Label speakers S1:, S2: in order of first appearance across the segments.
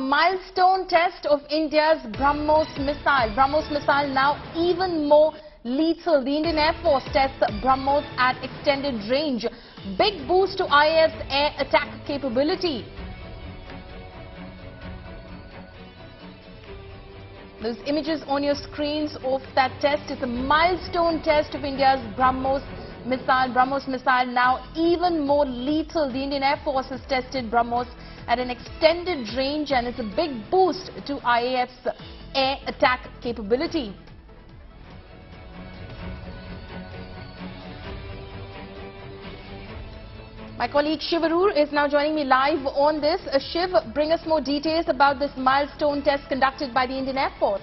S1: milestone test of India's BrahMos missile. BrahMos missile now even more lethal. The Indian Air Force tests BrahMos at extended range. Big boost to IAF's air attack capability. Those images on your screens of that test is a milestone test of India's BrahMos missile. BrahMos missile now even more lethal. The Indian Air Force has tested BrahMos at an extended range and it's a big boost to IAF's air attack capability. My colleague Shiv Arur is now joining me live on this. Shiv, bring us more details about this milestone test conducted by the Indian Air Force.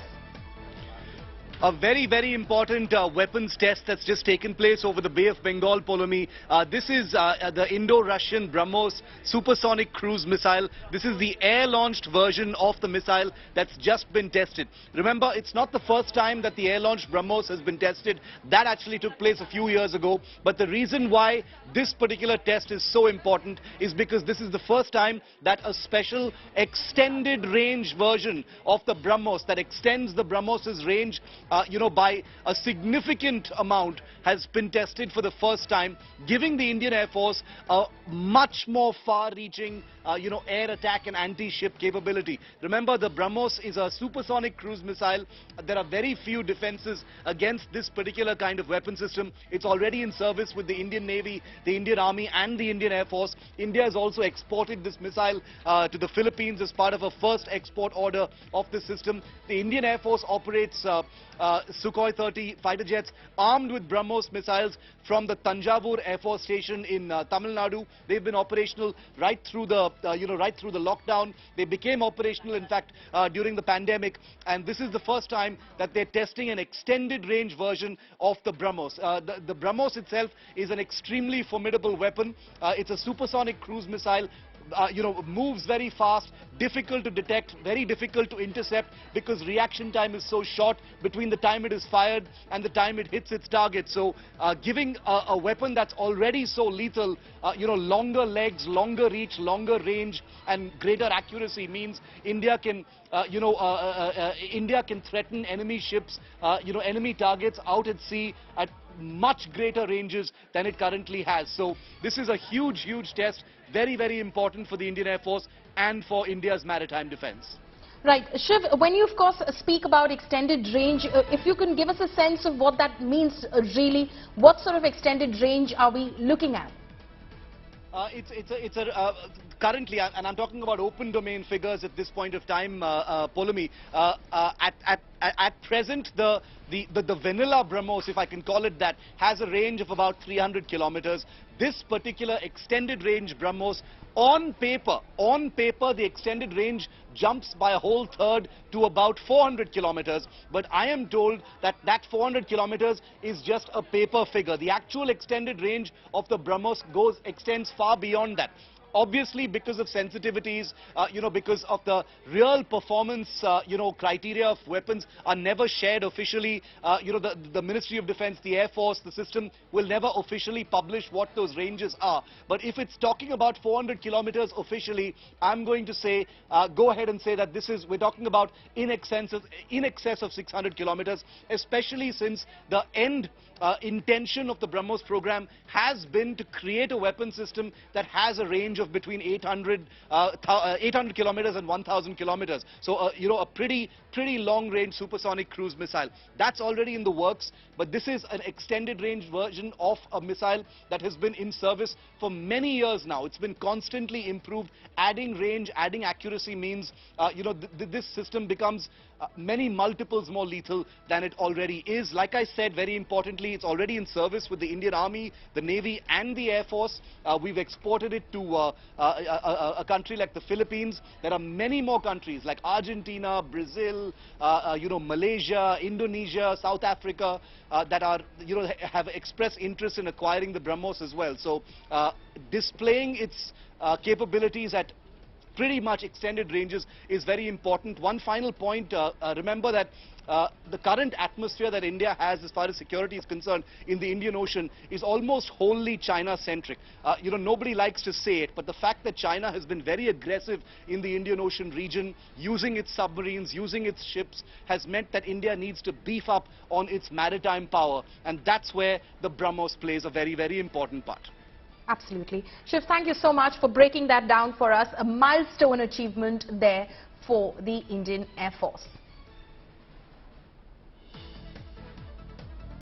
S2: A very, very important weapons test that's just taken place over the Bay of Bengal, Polomi. This is the Indo-Russian BrahMos supersonic cruise missile. This is the air-launched version of the missile that's just been tested. Remember, it's not the first time that the air-launched BrahMos has been tested. That actually took place a few years ago. But the reason why this particular test is so important is because this is the first time that a special extended range version of the BrahMos that extends the BrahMos's range by a significant amount has been tested for the first time, giving the Indian Air Force a much more far-reaching, air attack and anti-ship capability. Remember, the BrahMos is a supersonic cruise missile. There are very few defenses against this particular kind of weapon system. It's already in service with the Indian Navy, the Indian Army and the Indian Air Force. India has also exported this missile to the Philippines as part of a first export order of this system. The Indian Air Force operates Sukhoi 30 fighter jets armed with BrahMos missiles from the Tanjavur Air Force Station in Tamil Nadu. They've been operational right through the lockdown. They became operational, in fact, during the pandemic. And this is the first time that they're testing an extended range version of the BrahMos. The BrahMos itself is an extremely formidable weapon. It's a supersonic cruise missile. Moves very fast, difficult to detect, very difficult to intercept because reaction time is so short between the time it is fired and the time it hits its target. So giving a weapon that's already so lethal, longer legs, longer reach, longer range and greater accuracy means India can India can threaten enemy ships, enemy targets out at sea at much greater ranges than it currently has. So this is a huge, huge test, very, very important for the Indian Air Force and for India's maritime defense.
S1: Right. Shiv, when you of course speak about extended range, if you can give us a sense of what that means really, what sort of extended range are we looking at? Currently, and I'm talking about open domain figures at this point of time, Polomi, at present the vanilla BrahMos, if I can call it that, has a range of about 300 kilometers. This particular extended range BrahMos, on paper, the extended range jumps by a whole third to about 400 kilometers. But I am told that that 400 kilometers is just a paper figure. The actual extended range of the BrahMos extends far beyond that. Obviously, because of sensitivities, because of the real performance, criteria of weapons are never shared officially. The Ministry of Defense, the Air Force, the system will never officially publish what those ranges are. But if it's talking about 400 kilometers officially, I'm going to say, go ahead and say that we're talking about in excess of 600 kilometers, especially since the end intention of the BrahMos program has been to create a weapon system that has a range of between 800 kilometers and 1,000 kilometers. So, a pretty long-range supersonic cruise missile. That's already in the works, but this is an extended range version of a missile that has been in service for many years now. It's been constantly improved. Adding range, adding accuracy means, this system becomes many multiples more lethal than it already is. Like I said, very importantly, it's already in service with the Indian Army, the Navy and the Air Force. We've exported it to a country like the Philippines. There are many more countries like Argentina, Brazil, Malaysia, Indonesia, South Africa that are, have expressed interest in acquiring the BrahMos as well. So displaying its capabilities at pretty much extended ranges is very important. One final point, remember that the current atmosphere that India has as far as security is concerned in the Indian Ocean is almost wholly China-centric. You know, nobody likes to say it, but the fact that China has been very aggressive in the Indian Ocean region, using its submarines, using its ships, has meant that India needs to beef up on its maritime power, and that's where the BrahMos plays a very, very important part.
S3: Absolutely. Shiv, thank you so much for breaking that down for us. A milestone achievement there for the Indian Air Force.